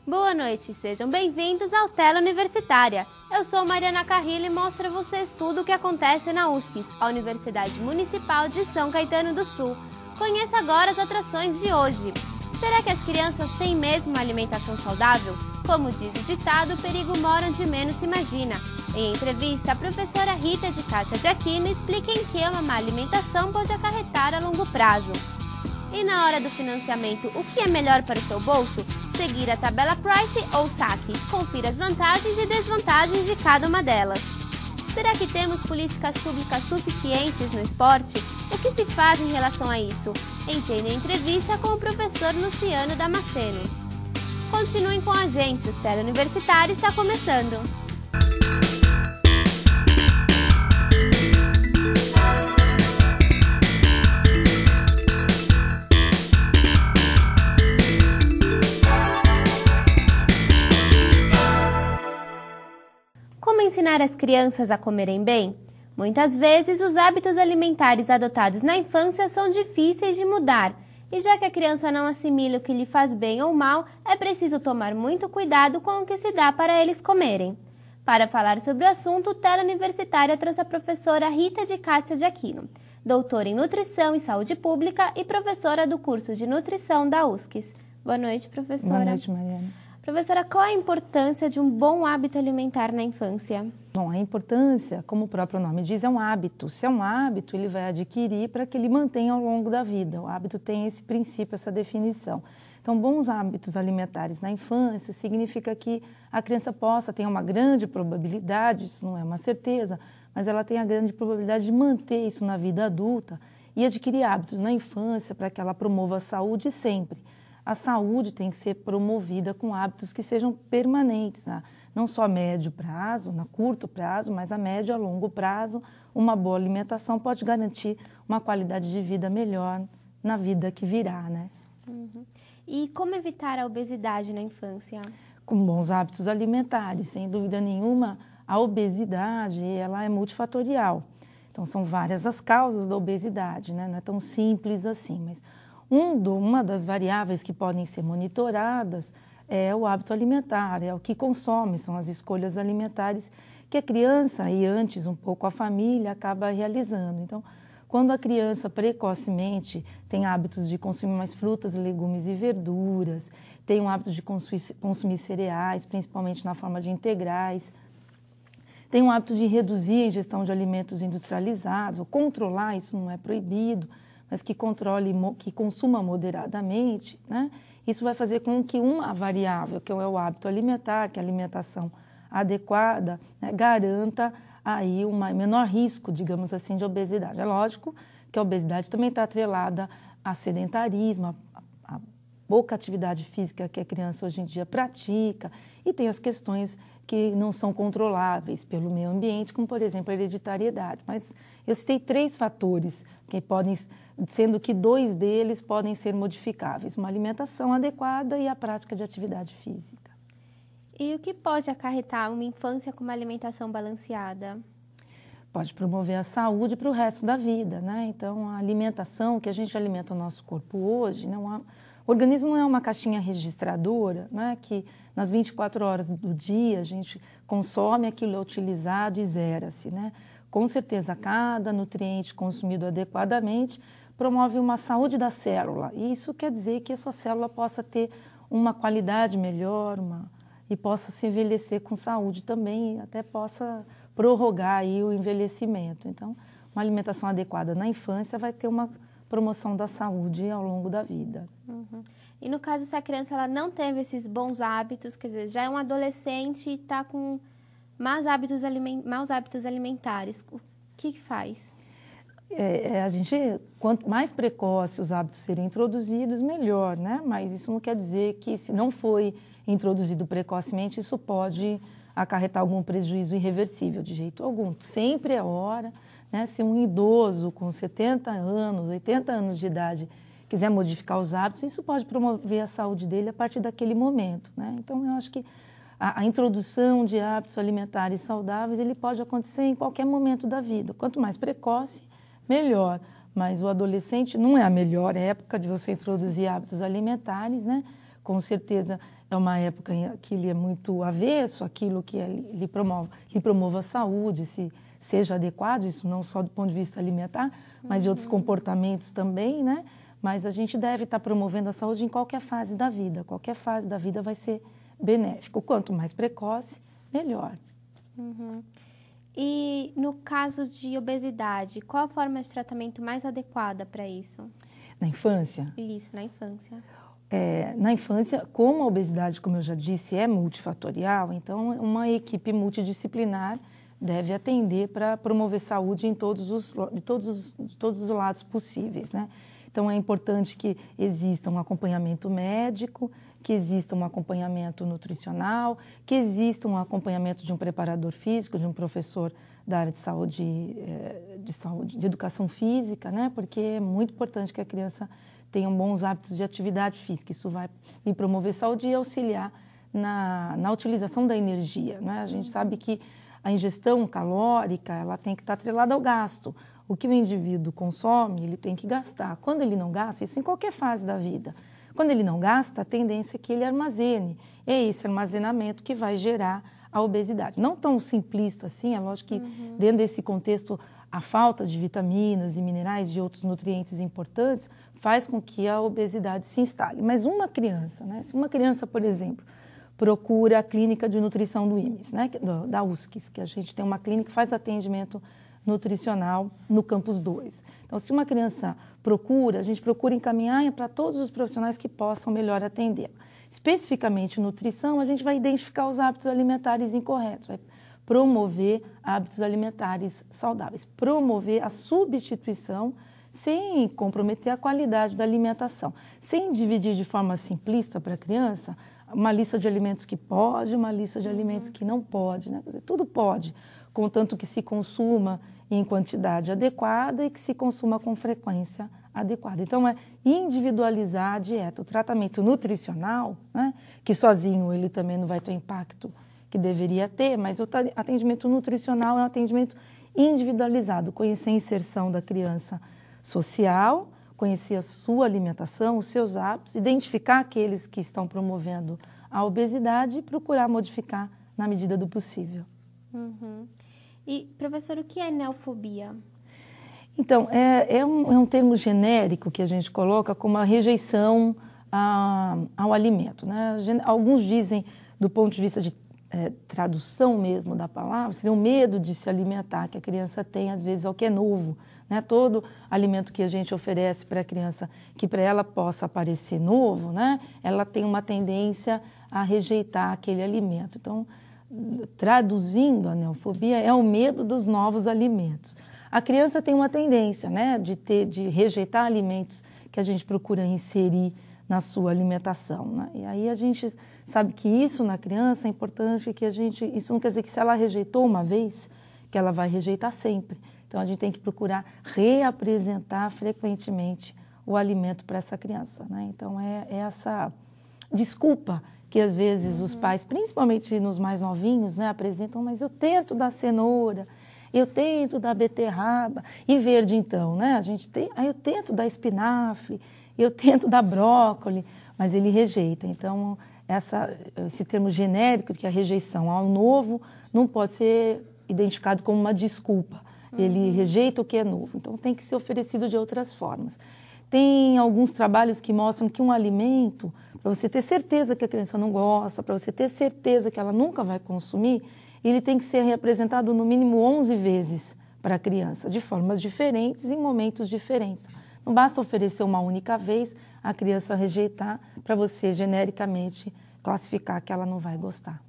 Boa noite, sejam bem-vindos ao Tela Universitária. Eu sou Mariana Carrilho e mostro a vocês tudo o que acontece na USCIS, a Universidade Municipal de São Caetano do Sul. Conheça agora as atrações de hoje. Será que as crianças têm mesmo uma alimentação saudável? Como diz o ditado, o perigo mora onde menos se imagina. Em entrevista, a professora Rita de Cássia de Aquino explica em que uma má alimentação pode acarretar a longo prazo. E na hora do financiamento, o que é melhor para o seu bolso? Seguir a tabela Price ou saque? Confira as vantagens e desvantagens de cada uma delas. Será que temos políticas públicas suficientes no esporte? O que se faz em relação a isso? Entenda a entrevista com o professor Luciano Damasceno. Continuem com a gente, o Tela Universitário está começando. Como ensinar as crianças a comerem bem? Muitas vezes, os hábitos alimentares adotados na infância são difíceis de mudar. E já que a criança não assimila o que lhe faz bem ou mal, é preciso tomar muito cuidado com o que se dá para eles comerem. Para falar sobre o assunto, o Tela Universitária trouxe a professora Rita de Cássia de Aquino, doutora em Nutrição e Saúde Pública e professora do curso de Nutrição da USCIS. Boa noite, professora. Boa noite, Mariana. Professora, qual a importância de um bom hábito alimentar na infância? Bom, a importância, como o próprio nome diz, é um hábito. Se é um hábito, ele vai adquirir para que ele mantenha ao longo da vida. O hábito tem esse princípio, essa definição. Então, bons hábitos alimentares na infância significa que a criança tem uma grande probabilidade, isso não é uma certeza, mas ela tem a grande probabilidade de manter isso na vida adulta e adquirir hábitos na infância para que ela promova a saúde sempre. A saúde tem que ser promovida com hábitos que sejam permanentes, não só a médio prazo, a curto prazo, mas a médio e a longo prazo. Uma boa alimentação pode garantir uma qualidade de vida melhor na vida que virá, né? Uhum. E como evitar a obesidade na infância? Com bons hábitos alimentares, sem dúvida nenhuma, a obesidade ela é multifatorial. Então, são várias as causas da obesidade, né? Não é tão simples assim, mas uma das variáveis que podem ser monitoradas é o hábito alimentar, é o que consome, são as escolhas alimentares que a criança e antes um pouco a família acaba realizando. Então, quando a criança precocemente tem hábitos de consumir mais frutas, legumes e verduras, tem o hábito de consumir cereais, principalmente na forma de integrais, tem o hábito de reduzir a ingestão de alimentos industrializados, ou controlar, isso não é proibido, mas que controle, que consuma moderadamente, né? Isso vai fazer com que uma variável, que é o hábito alimentar, que é a alimentação adequada, né, garanta aí um menor risco, digamos assim, de obesidade. É lógico que a obesidade também está atrelada a sedentarismo, a pouca atividade física que a criança hoje em dia pratica, e tem as questões que não são controláveis pelo meio ambiente, como, por exemplo, a hereditariedade. Mas eu citei 3 fatores que podem, sendo que 2 deles podem ser modificáveis: uma alimentação adequada e a prática de atividade física. E o que pode acarretar uma infância com uma alimentação balanceada? Pode promover a saúde para o resto da vida, né? Então, a alimentação que a gente alimenta o nosso corpo hoje, o organismo não é uma caixinha registradora, né, que nas 24 horas do dia a gente consome aquilo, é utilizado e zera-se, né? Com certeza, cada nutriente consumido adequadamente promove uma saúde da célula. E isso quer dizer que essa célula possa ter uma qualidade melhor e possa se envelhecer com saúde também, e até possa prorrogar aí o envelhecimento. Então, uma alimentação adequada na infância vai ter uma promoção da saúde ao longo da vida. Uhum. E no caso, se a criança ela não teve esses bons hábitos, quer dizer, já é um adolescente e está com maus hábitos alimentares, o que faz? Quanto mais precoce os hábitos serem introduzidos, melhor, né? Mas isso não quer dizer que, se não foi introduzido precocemente, isso pode acarretar algum prejuízo irreversível, de jeito algum. Sempre é hora, né? Se um idoso com 70 anos, 80 anos de idade quiser modificar os hábitos, isso pode promover a saúde dele a partir daquele momento, né? Então, eu acho que a introdução de hábitos alimentares saudáveis, ele pode acontecer em qualquer momento da vida. Quanto mais precoce, melhor. Mas o adolescente não é a melhor época de você introduzir hábitos alimentares, né? Com certeza, é uma época em que ele é muito avesso àquilo que lhe promova a saúde, se seja adequado, isso não só do ponto de vista alimentar, mas de outros comportamentos também, né? Mas a gente deve estar promovendo a saúde em qualquer fase da vida. Qualquer fase da vida vai ser benéfico. Quanto mais precoce, melhor. E no caso de obesidade, qual a forma de tratamento mais adequada para isso? Na infância? Isso, na infância. Na infância, como a obesidade, como eu já disse, é multifatorial, então uma equipe multidisciplinar deve atender para promover saúde em todos os lados possíveis, né? Então, é importante que exista um acompanhamento médico, que exista um acompanhamento nutricional, que exista um acompanhamento de um preparador físico, de um professor da área de saúde, de educação física, né? Porque é muito importante que a criança tenha bons hábitos de atividade física. Isso vai lhe promover saúde e auxiliar na utilização da energia, né? A gente sabe que a ingestão calórica, ela tem que estar atrelada ao gasto. O que o indivíduo consome, ele tem que gastar. Quando ele não gasta, isso em qualquer fase da vida, quando ele não gasta, a tendência é que ele armazene. É esse armazenamento que vai gerar a obesidade. Não tão simplista assim, é lógico que dentro desse contexto, a falta de vitaminas e minerais e outros nutrientes importantes faz com que a obesidade se instale. Mas uma criança, né? Se uma criança, por exemplo, procura a clínica de nutrição do IMES, né? Da USCS, que a gente tem uma clínica que faz atendimento nutricional no Campus 2. Então, se uma criança procura, a gente procura encaminhar para todos os profissionais que possam melhor atender. Especificamente nutrição, a gente vai identificar os hábitos alimentares incorretos, vai promover hábitos alimentares saudáveis, promover a substituição sem comprometer a qualidade da alimentação, sem dividir de forma simplista para a criança uma lista de alimentos que pode, uma lista de alimentos que não pode, né? Quer dizer, tudo pode, contanto que se consuma em quantidade adequada e que se consuma com frequência adequada. Então, é individualizar a dieta. O tratamento nutricional, né, que sozinho ele também não vai ter o impacto que deveria ter, mas o atendimento nutricional é um atendimento individualizado, conhecer a inserção da criança social, conhecer a sua alimentação, os seus hábitos, identificar aqueles que estão promovendo a obesidade e procurar modificar na medida do possível. E, professor, o que é neofobia? Então, é um termo genérico que a gente coloca como a rejeição ao alimento, né? Alguns dizem, do ponto de vista de tradução mesmo da palavra, seria o medo de se alimentar que a criança tem, às vezes, ao que é novo, né? Todo alimento que a gente oferece para a criança, que para ela possa parecer novo, né? Ela tem uma tendência a rejeitar aquele alimento. Então, traduzindo a neofobia, é o medo dos novos alimentos. A criança tem uma tendência, né, de rejeitar alimentos que a gente procura inserir na sua alimentação, né? E aí a gente sabe que isso na criança é importante, isso não quer dizer que se ela rejeitou uma vez, que ela vai rejeitar sempre. Então a gente tem que procurar reapresentar frequentemente o alimento para essa criança, né? Então é essa desculpa que às vezes os pais, principalmente nos mais novinhos, né, apresentam, mas eu tento dar cenoura, eu tento dar beterraba, e verde então, né? Eu tento dar espinafre, eu tento dar brócolis, mas ele rejeita. Então, esse termo genérico, que é a rejeição ao novo, não pode ser identificado como uma desculpa. Ele rejeita o que é novo, então tem que ser oferecido de outras formas. Tem alguns trabalhos que mostram que um alimento, para você ter certeza que a criança não gosta, para você ter certeza que ela nunca vai consumir, ele tem que ser reapresentado no mínimo 11 vezes para a criança, de formas diferentes, em momentos diferentes. Não basta oferecer uma única vez, a criança rejeitar, para você genericamente classificar que ela não vai gostar.